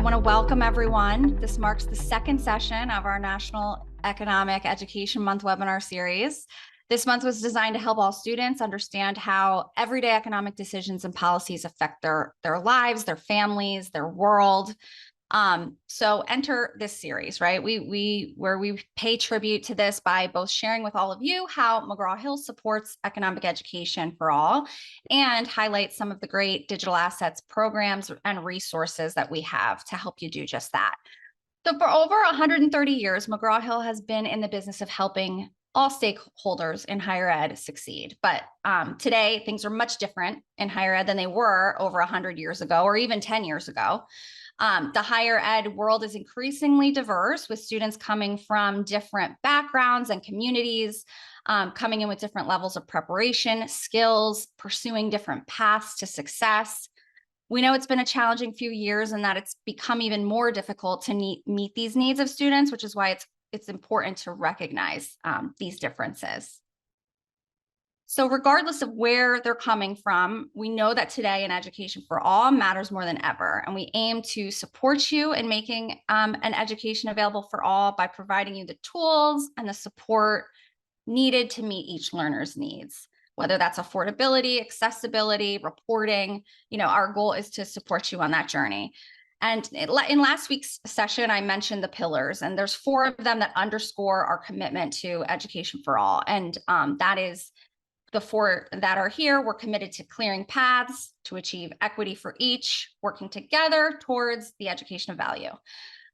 want to welcome everyone. This marks the second session of our National Economic Education Month webinar series. This month was designed to help all students understand how everyday economic decisions and policies affect their lives, their families, their world. So enter this series, right? Where we pay tribute to this by both sharing with all of you how McGraw-Hill supports economic education for all and highlight some of the great digital assets, programs, and resources that we have to help you do just that. So for over 130 years, McGraw-Hill has been in the business of helping all stakeholders in higher ed succeed. But today, things are much different in higher ed than they were over 100 years ago or even 10 years ago. The higher ed world is increasingly diverse, with students coming from different backgrounds and communities, coming in with different levels of preparation, skills, pursuing different paths to success. We know it's been a challenging few years and that it's become even more difficult to meet these needs of students, which is why it's important to recognize these differences. So regardless of where they're coming from, we know that today in education for all matters more than ever. And we aim to support you in making an education available for all by providing you the tools and the support needed to meet each learner's needs, whether that's affordability, accessibility, reporting. Our goal is to support you on that journey. And in last week's session, I mentioned the pillars, and there's 4 of them that underscore our commitment to education for all. And that is the 4 that are here. We're committed to clearing paths to achieve equity for each, working together towards the education of value.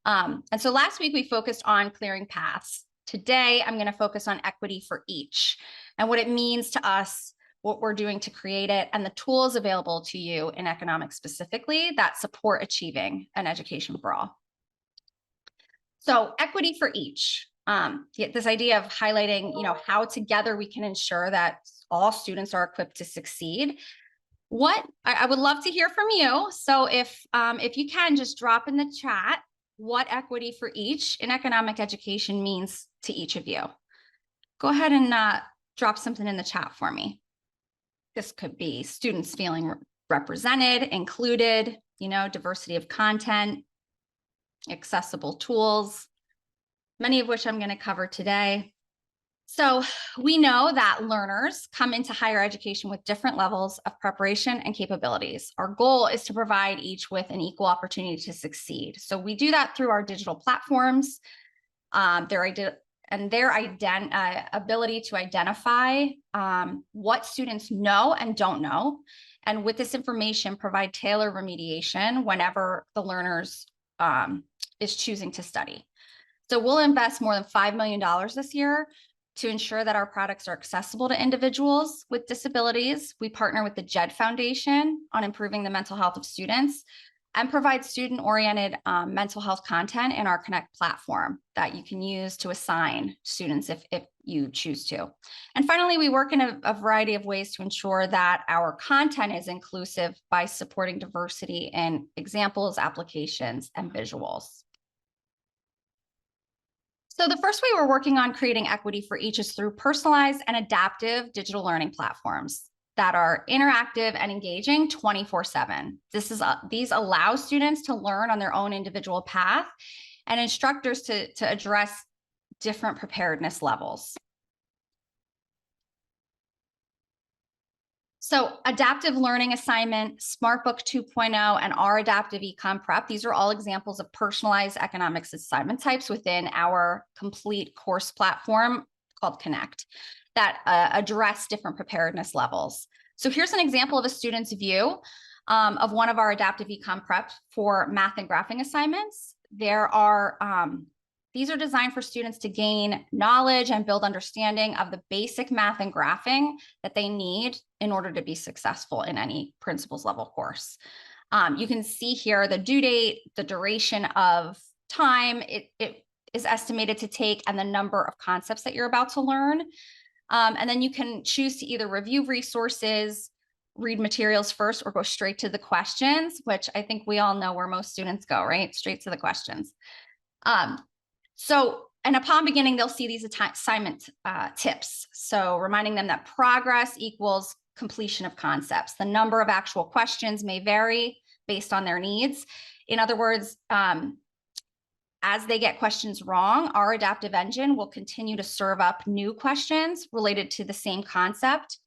And so last week we focused on clearing paths. Today, I'm going to focus on equity for each and what it means to us, what we're doing to create it, and the tools available to you in economics specifically that support achieving an education for all. So equity for each. This idea of highlighting, how together we can ensure that all students are equipped to succeed. I would love to hear from you. So if you can, just drop in the chat what equity for each in economic education means to each of you. Go ahead and drop something in the chat for me. This could be students feeling represented, included, diversity of content, accessible tools, many of which I'm going to cover today. So we know that learners come into higher education with different levels of preparation and capabilities. Our goal is to provide each with an equal opportunity to succeed. So we do that through our digital platforms, their ability to identify what students know and don't know. And with this information, provide tailored remediation whenever the learners is choosing to study. So we'll invest more than $5 million this year to ensure that our products are accessible to individuals with disabilities. We partner with the JED Foundation on improving the mental health of students and provide student-oriented mental health content in our Connect platform that you can use to assign students if you choose to. And finally, we work in a variety of ways to ensure that our content is inclusive by supporting diversity in examples, applications, and visuals. So the first way we're working on creating equity for each is through personalized and adaptive digital learning platforms that are interactive and engaging 24/7. These allow students to learn on their own individual path and instructors to address different preparedness levels. So adaptive learning assignment, SmartBook 2.0, and our adaptive Econ Prep, these are all examples of personalized economics assignment types within our complete course platform called Connect that address different preparedness levels. So here's an example of a student's view of one of our adaptive Econ Prep for math and graphing assignments. These are designed for students to gain knowledge and build understanding of the basic math and graphing that they need in order to be successful in any principles level course. You can see here the due date, the duration of time it is estimated to take, and the number of concepts that you're about to learn. And then you can choose to either review resources, read materials first, or go straight to the questions, which I think we all know where most students go, right? Straight to the questions. And upon beginning, they'll see these assignment tips. So reminding them that progress equals completion of concepts. The number of actual questions may vary based on their needs. In other words, as they get questions wrong, our adaptive engine will continue to serve up new questions related to the same concept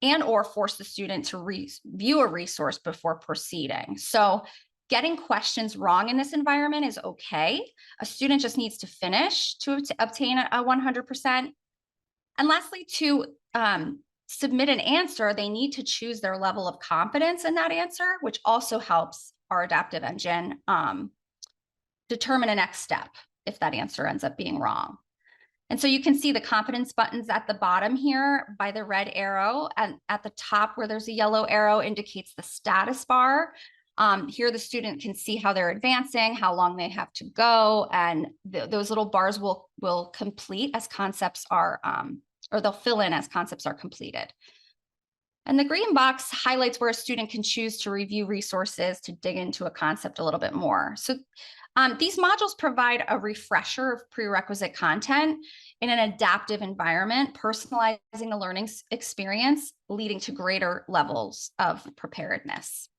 and or force the student to review a resource before proceeding. So getting questions wrong in this environment is okay. A student just needs to finish to obtain a 100%. And lastly, to submit an answer, they need to choose their level of confidence in that answer, which also helps our adaptive engine determine a next step if that answer ends up being wrong. And so you can see the confidence buttons at the bottom here by the red arrow, and at the top where there's a yellow arrow indicates the status bar. Here the student can see how they're advancing, how long they have to go, and those little bars will complete as concepts are, or they'll fill in as concepts are completed. And the green box highlights where a student can choose to review resources to dig into a concept a little bit more. So these modules provide a refresher of prerequisite content in an adaptive environment, personalizing the learning experience, leading to greater levels of preparedness.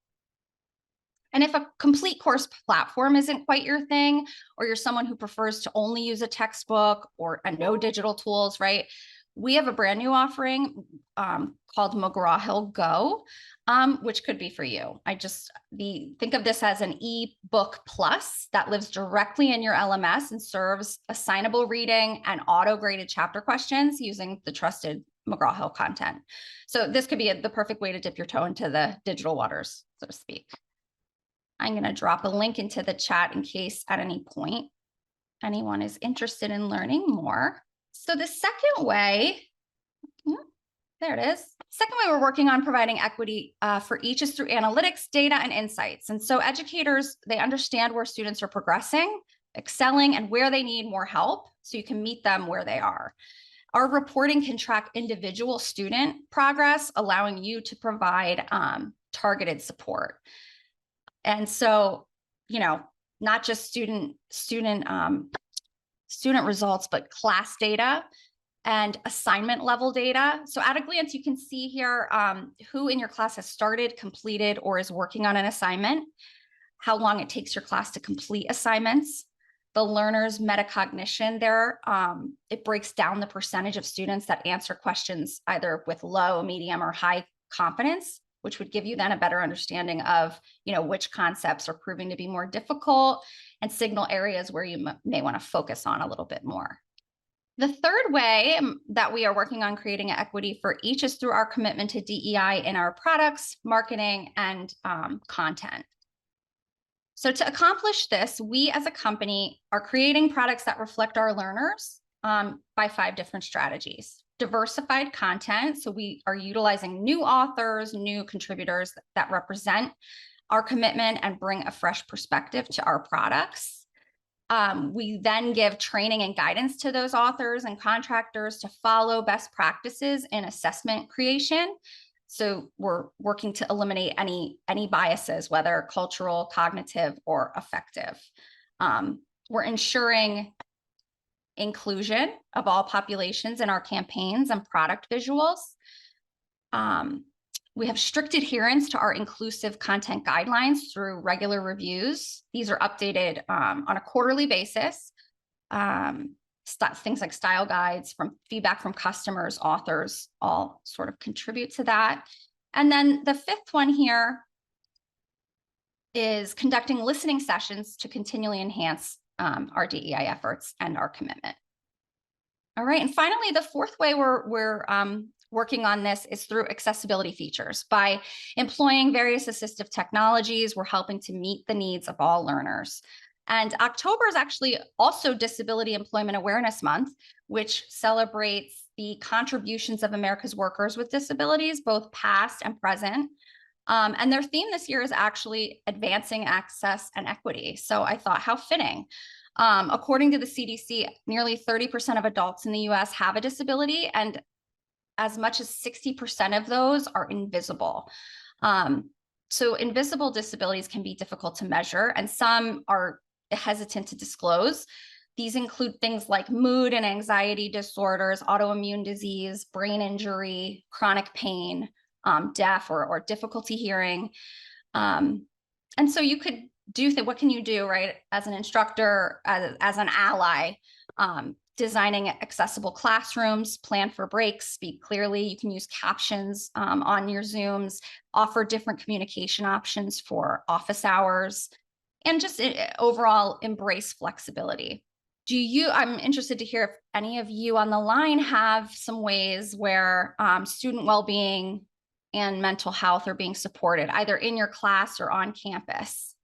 And if a complete course platform isn't quite your thing, or you're someone who prefers to only use a textbook or no digital tools, right? We have a brand new offering called McGraw-Hill Go, which could be for you. Think of this as an ebook plus that lives directly in your LMS and serves assignable reading and auto-graded chapter questions using the trusted McGraw-Hill content. So this could be the perfect way to dip your toe into the digital waters, so to speak. I'm going to drop a link into the chat in case at any point anyone is interested in learning more. So the second way, there it is. Second way we're working on providing equity for each is through analytics, data, and insights. And so educators, they understand where students are progressing, excelling, and where they need more help, so you can meet them where they are. Our reporting can track individual student progress, allowing you to provide targeted support. And so, not just student results, but class data and assignment level data. So at a glance, you can see here who in your class has started, completed, or is working on an assignment, how long it takes your class to complete assignments, the learner's metacognition there. It breaks down the percentage of students that answer questions either with low, medium, or high confidence, which would give you then a better understanding of, which concepts are proving to be more difficult and signal areas where you may want to focus on a little bit more. The third way that we are working on creating equity for each is through our commitment to DEI in our products, marketing, and content. So to accomplish this, we as a company are creating products that reflect our learners by 5 different strategies. Diversified content. So we are utilizing new authors, new contributors that represent our commitment and bring a fresh perspective to our products. We then give training and guidance to those authors and contractors to follow best practices in assessment creation. So we're working to eliminate any biases, whether cultural, cognitive, or affective. We're ensuring inclusion of all populations in our campaigns and product visuals. We have strict adherence to our inclusive content guidelines through regular reviews. These are updated on a quarterly basis. Things like style guides, from feedback from customers, authors, all sort of contribute to that. And then the 5th one here is conducting listening sessions to continually enhance our DEI efforts and our commitment. All right, and finally, the 4th way we're working on this is through accessibility features. By employing various assistive technologies, we're helping to meet the needs of all learners. And October is actually also Disability Employment Awareness Month, which celebrates the contributions of America's workers with disabilities, both past and present. And their theme this year is actually advancing access and equity. So I thought, how fitting. According to the CDC, nearly 30% of adults in the US have a disability, and as much as 60% of those are invisible. So invisible disabilities can be difficult to measure, and some are hesitant to disclose. These include things like mood and anxiety disorders, autoimmune disease, brain injury, chronic pain, deaf or difficulty hearing. And so you could do think, what can you do, right, as an instructor, as an ally, designing accessible classrooms, plan for breaks, speak clearly. You can use captions on your Zooms, offer different communication options for office hours, and just overall embrace flexibility. I'm interested to hear if any of you on the line have some ways where student well-being and mental health are being supported, either in your class or on campus.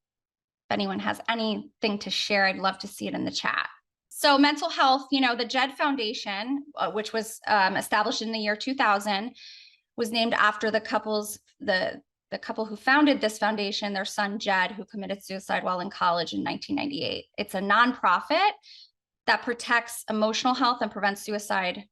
If anyone has anything to share, I'd love to see it in the chat. So mental health, the JED Foundation, which was established in the year 2000, was named after the couple who founded this foundation, their son Jed, who committed suicide while in college in 1998. It's a nonprofit that protects emotional health and prevents suicide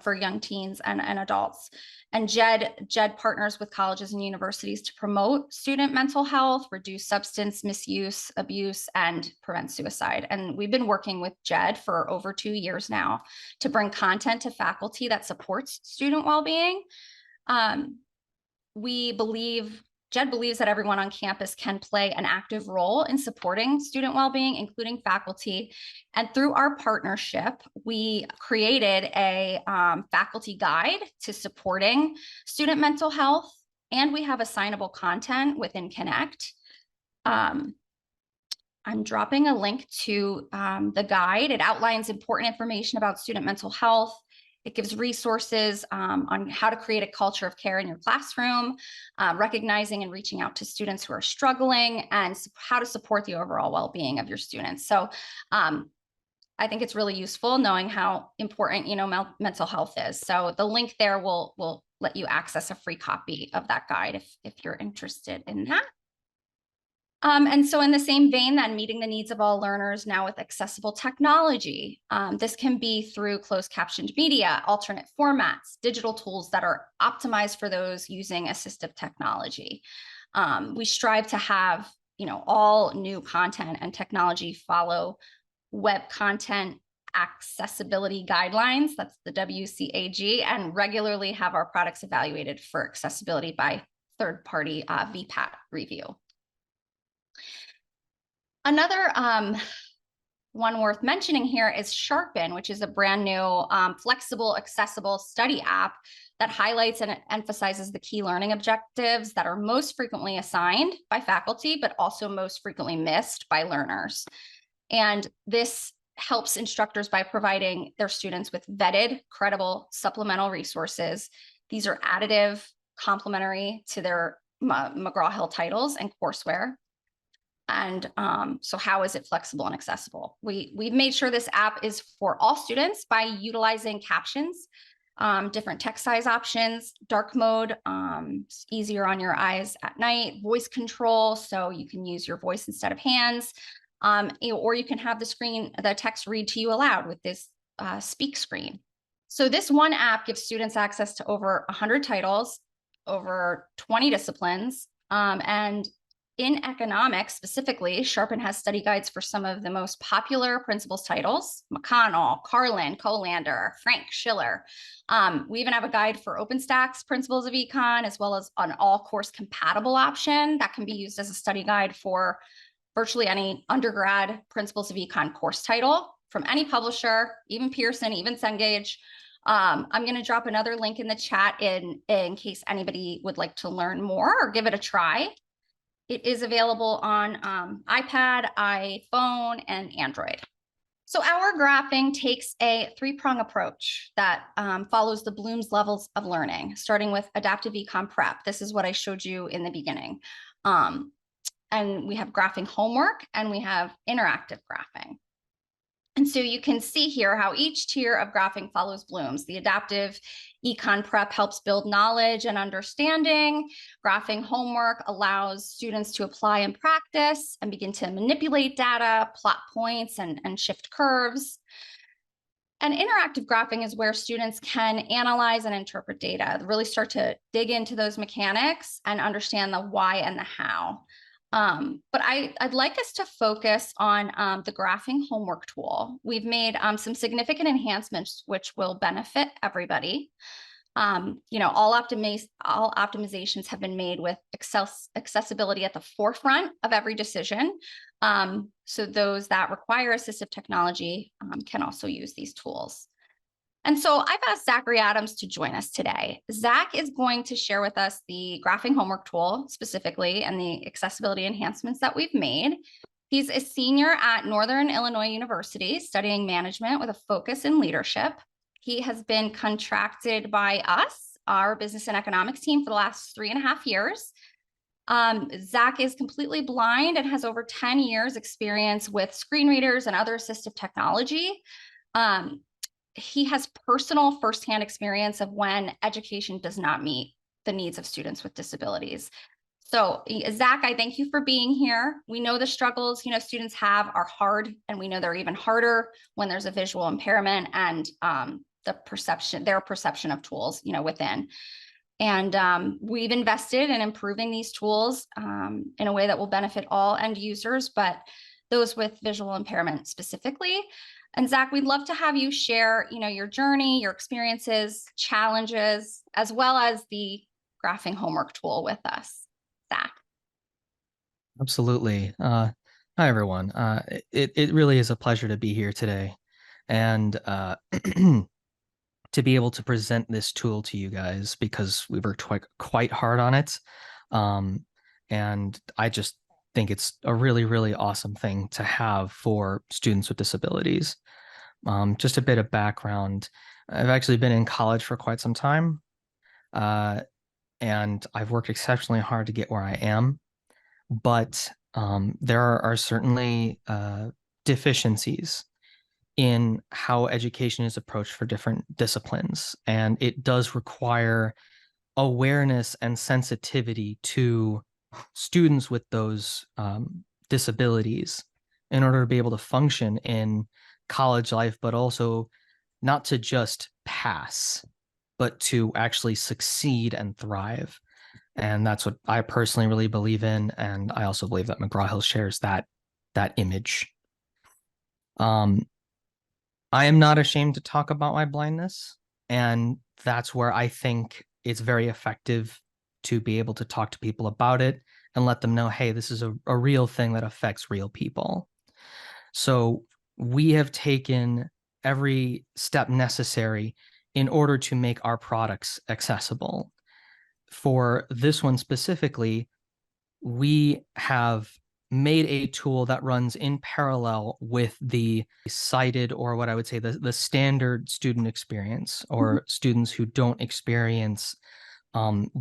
for young teens and adults. And JED partners with colleges and universities to promote student mental health, reduce substance misuse, abuse, and prevent suicide. And we've been working with JED for over 2 years now to bring content to faculty that supports student well-being. JED believes that everyone on campus can play an active role in supporting student well-being, including faculty. And through our partnership, we created a faculty guide to supporting student mental health, and we have assignable content within Connect. I'm dropping a link to the guide. It outlines important information about student mental health. It gives resources on how to create a culture of care in your classroom, recognizing and reaching out to students who are struggling, and how to support the overall well-being of your students. So I think it's really useful knowing how important, mental health is. So the link there will let you access a free copy of that guide if you're interested in that. And so in the same vein, then, meeting the needs of all learners now with accessible technology. This can be through closed captioned media, alternate formats, digital tools that are optimized for those using assistive technology. We strive to have, all new content and technology follow web content accessibility guidelines, that's the WCAG, and regularly have our products evaluated for accessibility by third-party VPAT review. Another one worth mentioning here is Sharpen, which is a brand new flexible, accessible study app that highlights and emphasizes the key learning objectives that are most frequently assigned by faculty, but also most frequently missed by learners. And this helps instructors by providing their students with vetted, credible, supplemental resources. These are additive, complementary to their McGraw-Hill titles and courseware. And so how is it flexible and accessible? We've made sure this app is for all students by utilizing captions, different text size options, dark mode, easier on your eyes at night, voice control, so you can use your voice instead of hands, or you can have the text read to you aloud with this speak screen. So this one app gives students access to over 100 titles, over 20 disciplines, and in economics specifically, Sharpen has study guides for some of the most popular principles titles: McConnell, Carlin, Colander, Frank, Schiller. We even have a guide for OpenStack's Principles of Econ, as well as an all-course compatible option that can be used as a study guide for virtually any undergrad Principles of Econ course title from any publisher, even Pearson, even Cengage. I'm going to drop another link in the chat in case anybody would like to learn more or give it a try. It is available on iPad, iPhone, and Android. So our graphing takes a three-prong approach that follows the Bloom's levels of learning, starting with adaptive Econ Prep. This is what I showed you in the beginning. And we have graphing homework, and we have interactive graphing. And so you can see here how each tier of graphing follows Bloom's. The adaptive Econ Prep helps build knowledge and understanding. Graphing homework allows students to apply and practice and begin to manipulate data, plot points, and shift curves. And interactive graphing is where students can analyze and interpret data, really start to dig into those mechanics and understand the why and the how. But I'd like us to focus on the graphing homework tool. We've made some significant enhancements which will benefit everybody. All optimizations have been made with accessibility at the forefront of every decision. So those that require assistive technology can also use these tools. And so I've asked Zachary Adams to join us today. Zach is going to share with us the graphing homework tool specifically and the accessibility enhancements that we've made. He's a senior at Northern Illinois University studying management with a focus in leadership. He has been contracted by us, our business and economics team, for the last 3.5 years. Zach is completely blind and has over 10 years experience with screen readers and other assistive technology. He has personal firsthand experience of when education does not meet the needs of students with disabilities. So Zach, I thank you for being here. We know the struggles, students have are hard, and we know they're even harder when there's a visual impairment and their perception of tools, within. And we've invested in improving these tools in a way that will benefit all end users, but those with visual impairment specifically. And Zach, we'd love to have you share, your journey, your experiences, challenges, as well as the graphing homework tool with us. Zach. Absolutely. Hi, everyone. It really is a pleasure to be here today and to be able to present this tool to you guys because we worked quite hard on it. And I just think it's a really, really awesome thing to have for students with disabilities. Just a bit of background. I've actually been in college for quite some time, and I've worked exceptionally hard to get where I am. But there are certainly deficiencies in how education is approached for different disciplines. And it does require awareness and sensitivity to students with those disabilities in order to be able to function in college life, but also not to just pass, but to actually succeed and thrive. And that's what I personally really believe in. And I also believe that McGraw-Hill shares that image. I am not ashamed to talk about my blindness. And that's where I think it's very effective to be able to talk to people about it and let them know, hey, this is a real thing that affects real people. So we have taken every step necessary in order to make our products accessible. For this one specifically, we have made a tool that runs in parallel with the cited, or what I would say the standard student experience, or students who don't experience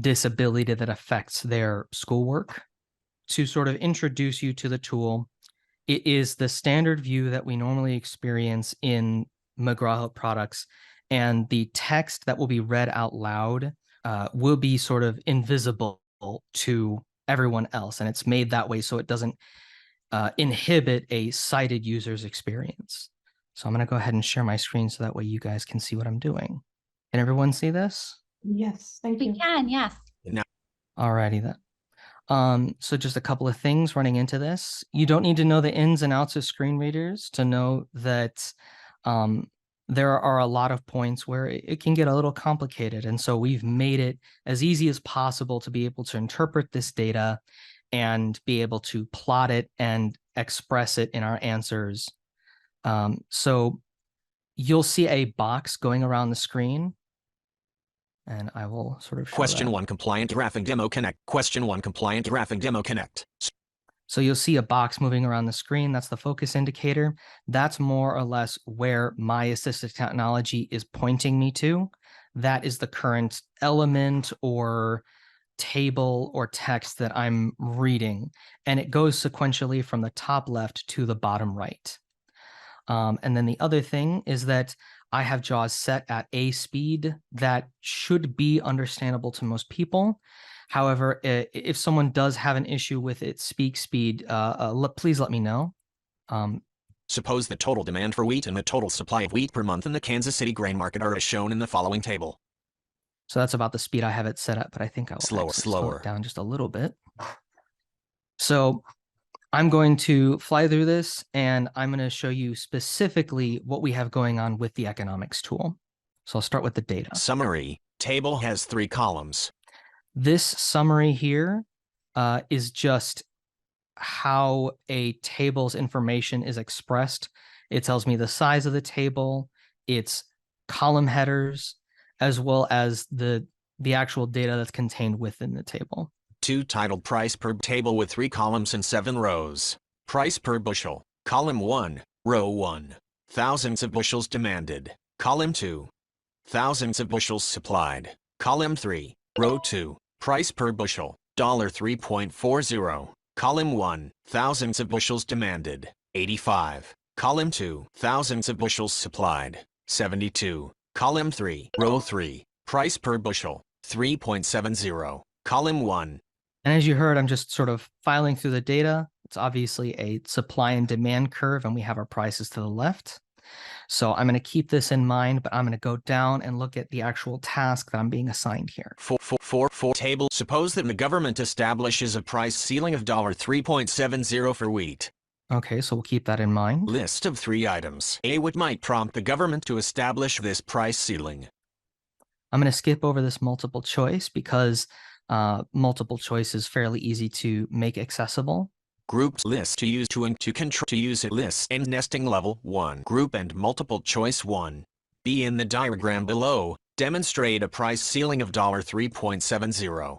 disability that affects their schoolwork. To sort of introduce you to the tool, it is the standard view that we normally experience in McGraw-Hill products, and the text that will be read out loud will be sort of invisible to everyone else, and it's made that way so it doesn't inhibit a sighted user's experience. So I'm going to go ahead and share my screen so that way you guys can see what I'm doing. Can everyone see this? Yes, thank you. We can, yes. Alrighty then. So just a couple of things running into this. You don't need to know the ins and outs of screen readers to know that there are a lot of points where it can get a little complicated. And so we've made it as easy as possible to be able to interpret this data and be able to plot it and express it in our answers. So you'll see a box going around the screen. And I will sort of show Question that. 1 compliant graphing demo connect. Question 1 compliant graphing demo connect. So you'll see a box moving around the screen. That's the focus indicator. That's more or less where my assistive technology is pointing me to. That is the current element or table or text that I'm reading. And it goes sequentially from the top left to the bottom right. And then the other thing is that I have JAWS set at a speed that should be understandable to most people. However, if someone does have an issue with its speak speed, please let me know. Suppose the total demand for wheat and the total supply of wheat per month in the Kansas City grain market are as shown in the following table. So that's about the speed I have it set at, but I think I will slow it down just a little bit. So I'm going to fly through this, and I'm going to show you specifically what we have going on with the economics tool. So I'll start with the data. Summary. Table has 3 columns. This summary here is just how a table's information is expressed. It tells me the size of the table, its column headers, as well as the actual data that's contained within the table. 2 titled price per table with 3 columns and 7 rows. Price per bushel. Column 1, row 1. Thousands of bushels demanded. Column 2. Thousands of bushels supplied. Column 3, row 2. Price per bushel. $3.40. Column 1, thousands of bushels demanded. 85. Column 2, thousands of bushels supplied. 72. Column 3, row 3. Price per bushel. 3.70. Column 1. And as you heard, I'm just sort of filing through the data. It's obviously a supply and demand curve, and we have our prices to the left. So I'm going to keep this in mind, but I'm going to go down and look at the actual task that I'm being assigned here. 4 table. Suppose that the government establishes a price ceiling of $3.70 for wheat. Okay, so we'll keep that in mind. List of 3 items. A. What might prompt the government to establish this price ceiling? I'm going to skip over this multiple choice because multiple choice is fairly easy to make accessible. Groups list to use to use it list and nesting level 1. Group and multiple choice 1. B. In the diagram below, demonstrate a price ceiling of $3.70.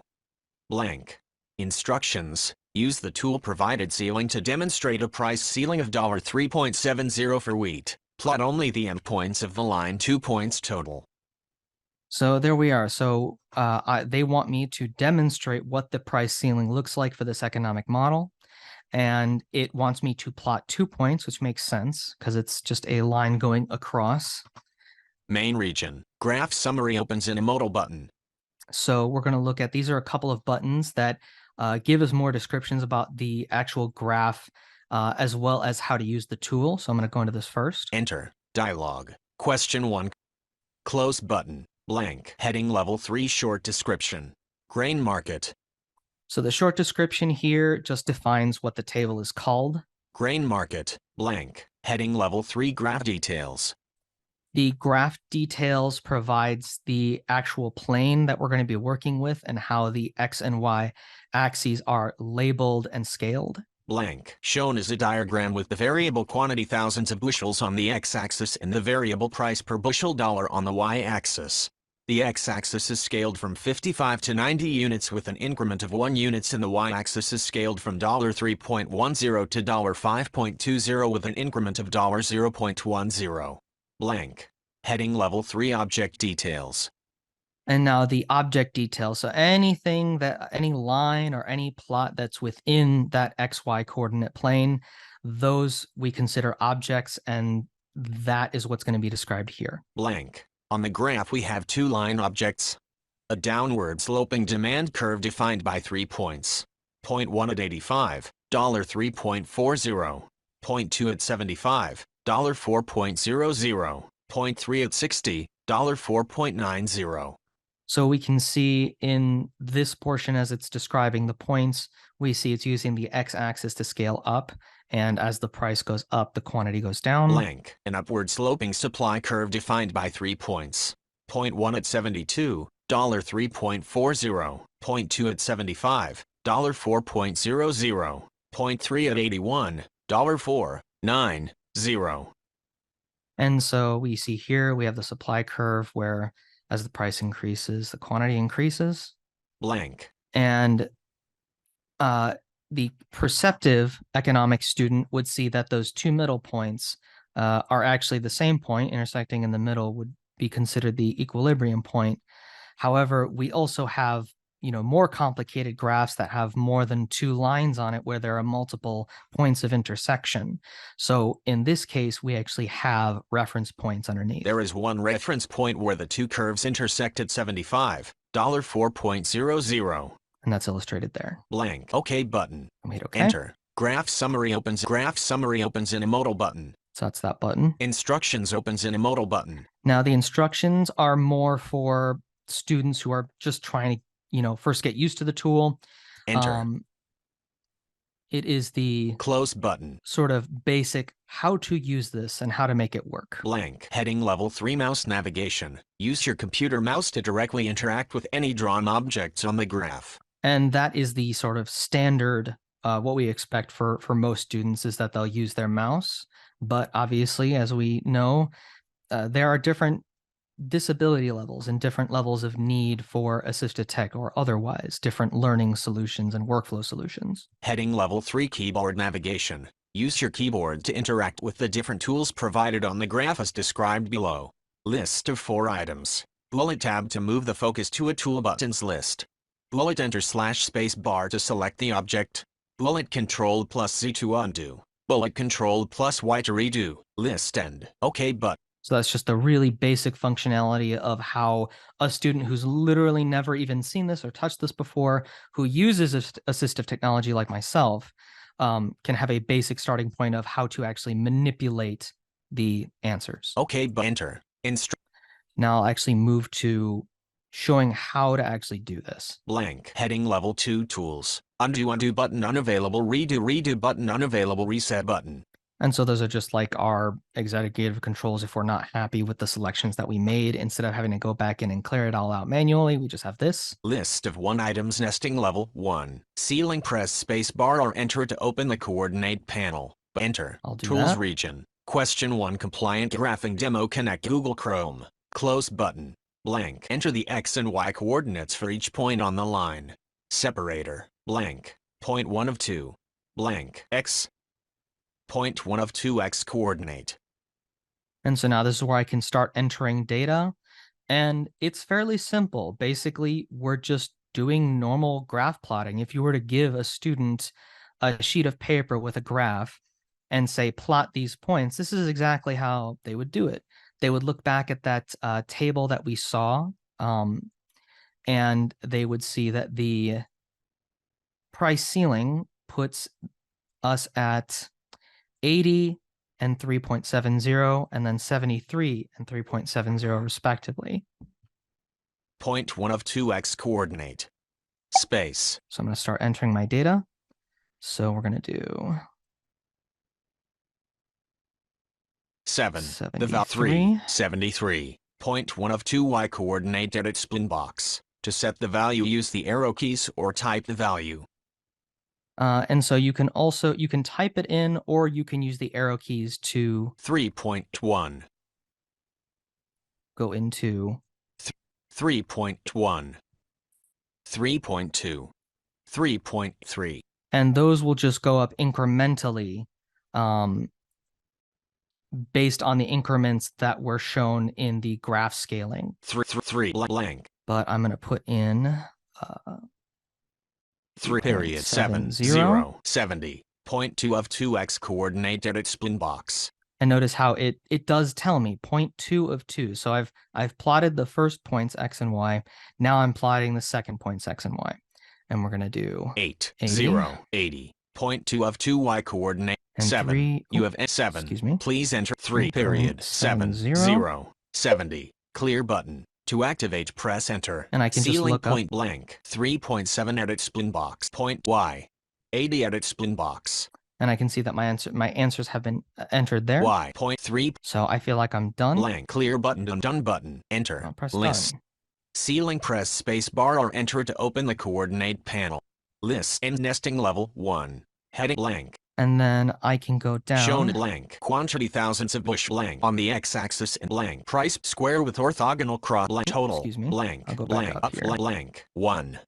Blank. Instructions. Use the tool provided ceiling to demonstrate a price ceiling of $3.70 for wheat. Plot only the endpoints of the line 2 points total. So there we are. So they want me to demonstrate what the price ceiling looks like for this economic model. And it wants me to plot 2 points, which makes sense because it's just a line going across. Main region. Graph summary opens in a modal button. So we're going to look at, these are a couple of buttons that give us more descriptions about the actual graph, as well as how to use the tool. So I'm going to go into this first. Enter. Dialog. Question 1. Close button. Blank. Heading level 3 short description. Grain market. So the short description here just defines what the table is called. Grain market. Blank. Heading level 3 graph details. The graph details provides the actual plane that we're going to be working with and how the X and Y axes are labeled and scaled. Blank. Shown is a diagram with the variable quantity thousands of bushels on the x-axis and the variable price per bushel dollar on the y-axis. The x-axis is scaled from 55 to 90 units with an increment of 1 units, and the y-axis is scaled from $3.10 to $5.20 with an increment of $0.10. Blank. Heading level 3 object details. And now the object details. So anything that, any line or any plot that's within that XY coordinate plane, those we consider objects, and that is what's going to be described here. Blank. On the graph we have 2 line objects. A downward sloping demand curve defined by 3 points. Point 1 at 85, $3.40. Point 2 at 75, $4.00. Point 3 at 60, $4.90. So we can see in this portion, as it's describing the points, we see it's using the x-axis to scale up, and as the price goes up, the quantity goes down. Blank. An upward sloping supply curve defined by 3 points. Point 1 at 72, $3.40. Point 2 at 75, $4.00. Point 3 at 81, $4.90. And so we see here, we have the supply curve where as the price increases, the quantity increases. Blank. And the perceptive economics student would see that those 2 middle points are actually the same point. Intersecting in the middle would be considered the equilibrium point. However, we also have, more complicated graphs that have more than 2 lines on it where there are multiple points of intersection. So in this case, we actually have reference points underneath. There is one reference point where the 2 curves intersect at 75, $4.00. And that's illustrated there. Blank. OK button. And hit OK. Enter. Graph summary opens. Graph summary opens in a modal button. So that's that button. Instructions opens in a modal button. Now the instructions are more for students who are just trying to, first get used to the tool. Enter. It is the Close button. sort of basic how to use this and how to make it work. Blank. Heading level 3 mouse navigation. Use your computer mouse to directly interact with any drawn objects on the graph. And that is the sort of standard, what we expect for most students is that they'll use their mouse. But obviously, as we know, there are different disability levels and different levels of need for assistive tech or otherwise, different learning solutions and workflow solutions. Heading level 3 keyboard navigation. Use your keyboard to interact with the different tools provided on the graph as described below. List of 4 items. Bullet tab to move the focus to a tool buttons list. Bullet enter /space bar to select the object. Bullet control +Z to undo. Bullet control +Y to redo. List end. OK button. So that's just the really basic functionality of how a student who's literally never even seen this or touched this before, who uses assistive technology like myself, can have a basic starting point of how to actually manipulate the answers. OK, enter. Now I'll actually move to showing how to actually do this. Blank. Heading level 2 tools. Undo button unavailable. Redo button unavailable. Reset button. And so those are just like our executive controls if we're not happy with the selections that we made. Instead of having to go back in and clear it all out manually, we just have this. List of 1 items nesting level 1. Ceiling press space bar or enter to open the coordinate panel. Enter. I'll do Tools that. region. Question 1 compliant graphing demo connect Google Chrome. Close button. Blank. Enter the X and Y coordinates for each point on the line. Separator. Blank. Point 1 of 2. Blank. X. Point 1 of 2 X coordinate. And so now this is where I can start entering data. And it's fairly simple. Basically, we're just doing normal graph plotting. If you were to give a student a sheet of paper with a graph and say, plot these points, this is exactly how they would do it. They would look back at that table that we saw, and they would see that the price ceiling puts us at 80 and 3.70, and then 73 and 3.70 respectively. Point 1 of 2 X coordinate. Space. So I'm going to start entering my data. So we're going to do 7. The 73. 73. Point 1 of 2 Y coordinate edit spin box. To set the value, use the arrow keys or type the value. And so you can type it in, or you can use the arrow keys to 3.1. go into 3.1. 3.2. 3.3. And those will just go up incrementally based on the increments that were shown in the graph scaling. 3 blank. But I'm going to put in 3.70. 70. Point 2 of 2 X coordinate edit spin box. And notice how it does tell me 0.2 of 2. So I've plotted the first points X and Y. Now I'm plotting the second points X and Y. And we're going to do 8. 0. 80. Point 2 of 2 Y coordinate. and 7. 3. You have 7. Excuse me. Please enter 3. 7. 0. 0. 70. Clear button. To activate, press enter. And I can just Ceiling look up. point blank. 3.7 edit spin box. Point Y. 80 edit spin box. And I can see that my answers have been entered there. Y. Point 3 So I feel like I'm done. blank. Clear button. Done button. Enter. I'll press List. done. Ceiling press space bar or enter to open the coordinate panel. List and nesting level 1. Heading blank. And then I can go down. Shown blank. Quantity thousandths of bushel blank on the x-axis and blank. Price square with orthogonal cross blank. Total. Excuse me. Blank. I'll go back Blank. up here. Blank. 1.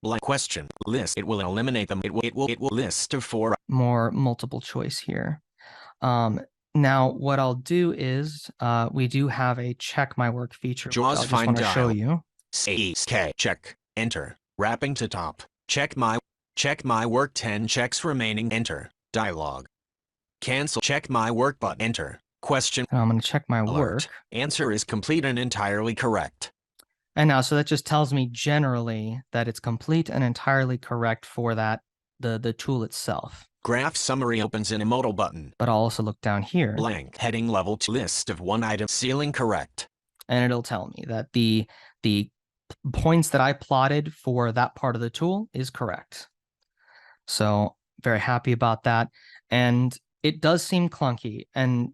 Blank. Question. List. It will eliminate them. It will list of 4. More multiple choice here. Now what I'll do is we do have a check my work feature. Jaws I'll just find want to show dial. you. K. Check. Enter. Wrapping to top. Check my work 10 checks remaining. Enter. Dialog. Cancel. Check my work button. Enter. Question. And I'm going to check my Alert. work. Answer is complete and entirely correct. And now, so that just tells me generally that it's complete and entirely correct for that, the tool itself. Graph summary opens in a modal button. But I'll also look down here. Blank. Heading level 2. List of 1 item. Ceiling correct. And it'll tell me that the points that I plotted for that part of the tool is correct. So very happy about that. And it does seem clunky. And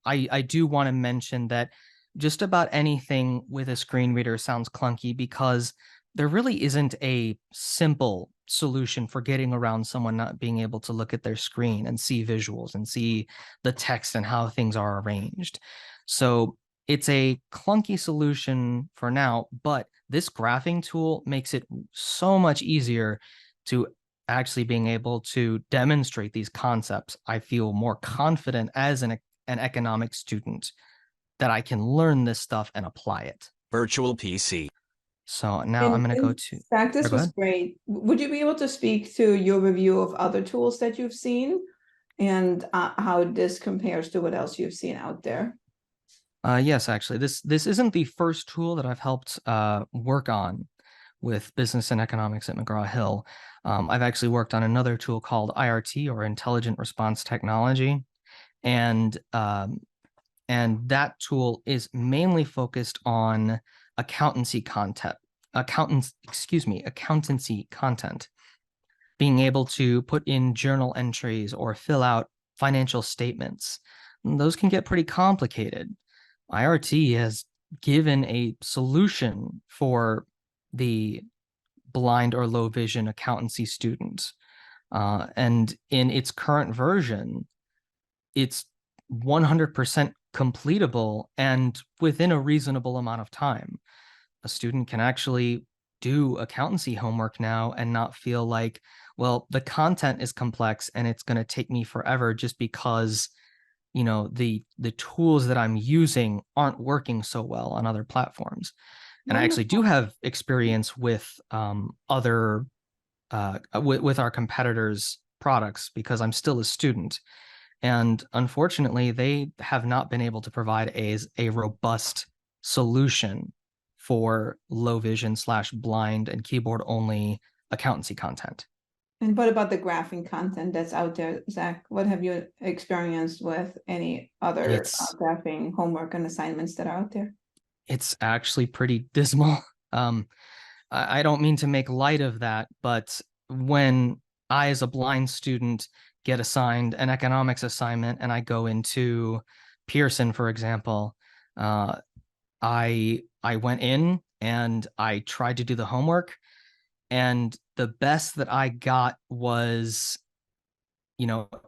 I do want to mention that just about anything with a screen reader sounds clunky because there really isn't a simple solution for getting around someone not being able to look at their screen and see visuals and see the text and how things are arranged. So it's a clunky solution for now, but this graphing tool makes it so much easier to actually being able to demonstrate these concepts. I feel more confident as an economics student that I can learn this stuff and apply it. Virtual PC. So now I'm going to go to. Zach, this go was ahead. great. Would you be able to speak to your review of other tools that you've seen and how this compares to what else you've seen out there? Yes, actually, this isn't the first tool that I've helped work on with business and economics at McGraw-Hill. I've actually worked on another tool called IRT, or Intelligent Response Technology, and that tool is mainly focused on accountancy content, accountancy content, being able to put in journal entries or fill out financial statements. Those can get pretty complicated. IRT has given a solution for the blind or low vision accountancy student. And in its current version, it's 100% completable and within a reasonable amount of time. A student can actually do accountancy homework now and not feel like, well, the content is complex and it's going to take me forever just because the tools that I'm using aren't working so well on other platforms. And I actually do have experience with other with our competitors' products because I'm still a student. And unfortunately, they have not been able to provide a robust solution for low vision / blind and keyboard only accountancy content. And what about the graphing content that's out there, Zach? What have you experienced with any other graphing homework and assignments that are out there? It's actually pretty dismal. I don't mean to make light of that, but when I, as a blind student, get assigned an economics assignment and I go into Pearson, for example, I went in and I tried to do the homework, and the best that I got was,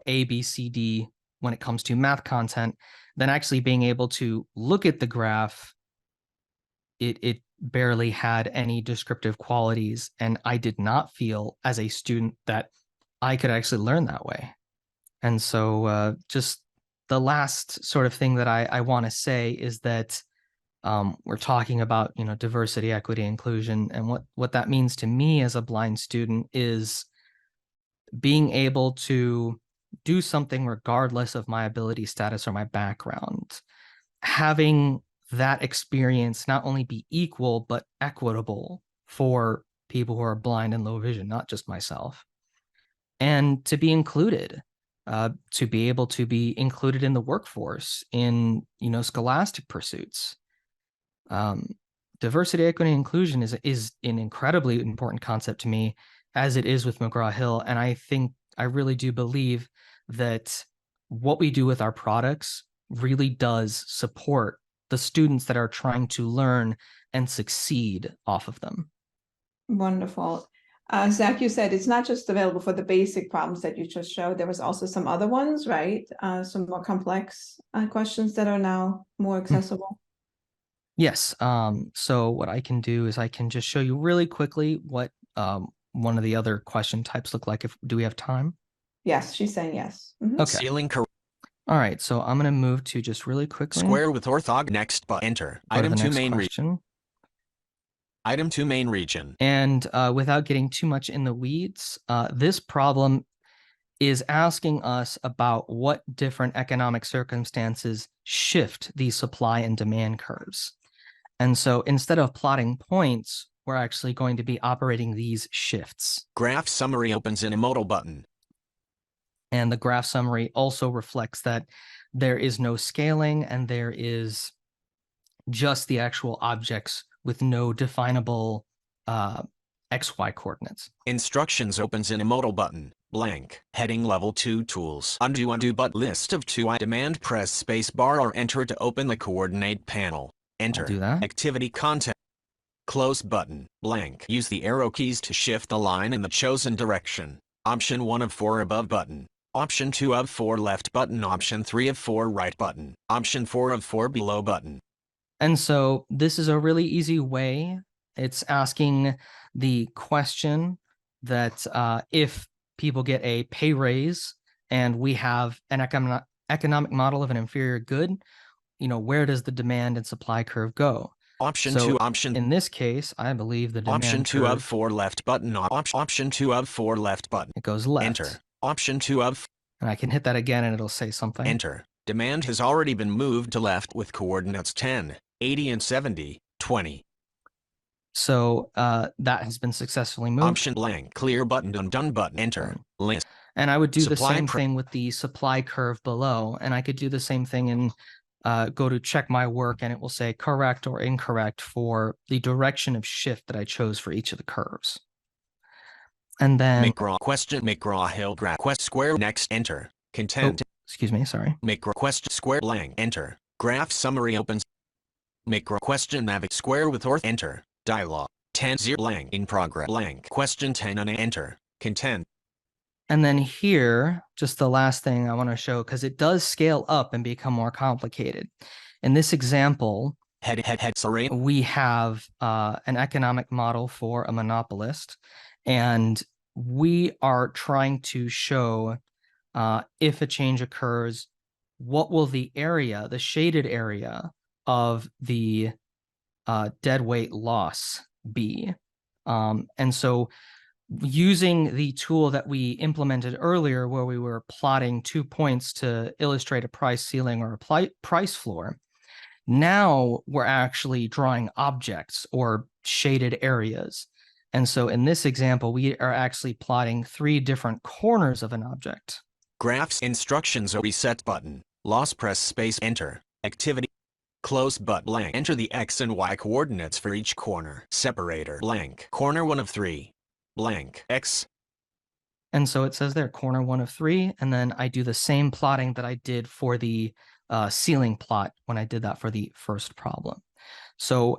A, B, C, D when it comes to math content. Then actually being able to look at the graph, it barely had any descriptive qualities, and I did not feel as a student that I could actually learn that way. And so just the last sort of thing that I want to say is that we're talking about, diversity, equity, inclusion. And what that means to me as a blind student is being able to do something regardless of my ability status or my background. Having that experience not only be equal, but equitable for people who are blind and low vision, not just myself. And to be included, to be able to be included in the workforce in, scholastic pursuits. Diversity, equity, and inclusion is an incredibly important concept to me, as it is with McGraw-Hill. And I really do believe that what we do with our products really does support the students that are trying to learn and succeed off of them. Wonderful. Zach, you said it's not just available for the basic problems that you just showed. There was also some other ones, right? Some more complex questions that are now more accessible. Yes. So what I can do is I can just show you really quickly what one of the other question types look like. Do we have time? Yes, she's saying yes. Mm-hmm. Okay. Ceiling correct. All right. So I'm going to move to just really quickly. Square with orthog. Next, but enter. Item 2 main region. Item 2 main region. And without getting too much in the weeds, this problem is asking us about what different economic circumstances shift the supply and demand curves. And so instead of plotting points, we're actually going to be operating these shifts. Graph summary opens in a modal button. And the graph summary also reflects that there is no scaling and there is just the actual objects with no definable XY coordinates. Instructions opens in a modal button. blank. Heading level 2 tools. Undo but list of 2 demand press space bar or enter to open the coordinate panel. Enter. do that. Activity content. Close button, blank. Use the arrow keys to shift the line in the chosen direction. Option 1 of 4 above button. Option 2 of 4 left button. Option 3 of 4 right button. Option 4 of 4 below button. And so this is a really easy way. It's asking the question that if people get a pay raise and we have an economic model of an inferior good, where does the demand and supply curve go? Option So 2 option in this case, I believe the demand Option 2 curve, of 4 left button. Option 2 of 4 left button. it goes left. Enter. Option 2 of And I can hit that again and it'll say something. enter. Demand has already been moved to left with coordinates 10, 80 and 70, 20. So that has been successfully moved. Option blank. Clear button. Done button. Enter. List. And I would do the Supply same thing with the supply curve below. And I could do the same thing and go to check my work and it will say correct or incorrect for the direction of shift that I chose for each of the curves. And then McGraw-Hill graph quest square next enter. Content. Excuse me, sorry. McGraw square blank enter. Graph summary opens. McGraw question navigate square with orth enter. Dialog 10 0 blank in progress blank question 10 and enter. Content. And then here, just the last thing I want to show, because it does scale up and become more complicated. In this example, we have an economic model for a monopolist, and we are trying to show if a change occurs, what will the area, the shaded area of the deadweight loss be? And so using the tool that we implemented earlier where we were plotting 2 points to illustrate a price ceiling or a price floor, now we're actually drawing objects or shaded areas. And so in this example, we are actually plotting 3 different corners of an object. Graphs instructions or reset button. Loss press space enter. Activity. Close but blank. Enter the X and Y coordinates for each corner. Separator blank. Corner 1 of 3. Blank X. And so it says there corner 1 of 3. And then I do the same plotting that I did for the ceiling plot when I did that for the first problem. So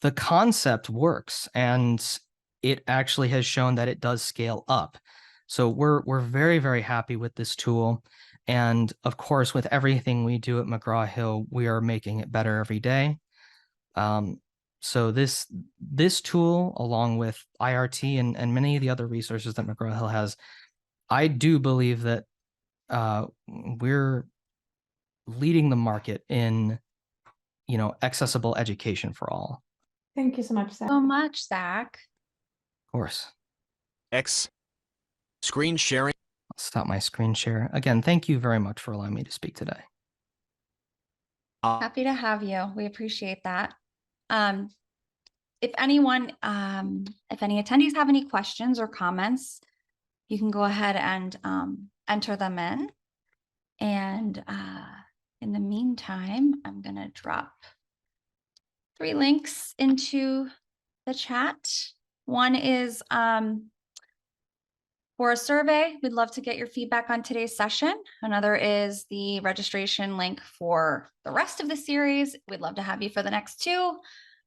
the concept works and it actually has shown that it does scale up. So we're very, very happy with this tool. And of course, with everything we do at McGraw-Hill, we are making it better every day. So this tool, along with IRT and many of the other resources that McGraw-Hill has, I do believe that we're leading the market in, accessible education for all. Thank you so much, Zach. So much, Zach. Of course. X. Screen sharing. I'll stop my screen share. Again, thank you very much for allowing me to speak today. Happy to have you. We appreciate that. If anyone, if any attendees have any questions or comments, you can go ahead and enter them in. And in the meantime, I'm going to drop 3 links into the chat. One is for a survey. We'd love to get your feedback on today's session. Another is the registration link for the rest of the series. We'd love to have you for the next 2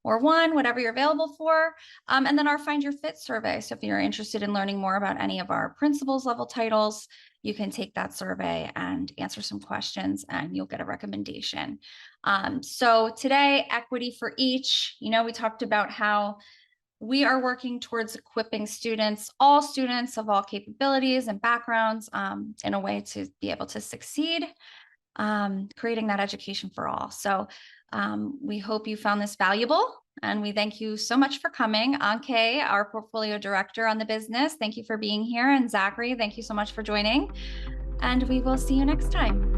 or 1, whatever you're available for. And then our Find Your Fit survey. So if you're interested in learning more about any of our principles level titles, you can take that survey and answer some questions and you'll get a recommendation. So today, equity for each. We talked about how we are working towards equipping students, all students of all capabilities and backgrounds, in a way to be able to succeed, creating that education for all. So we hope you found this valuable, and we thank you so much for coming. Anke, our portfolio director on the business, thank you for being here. And Zachary, thank you so much for joining. And we will see you next time.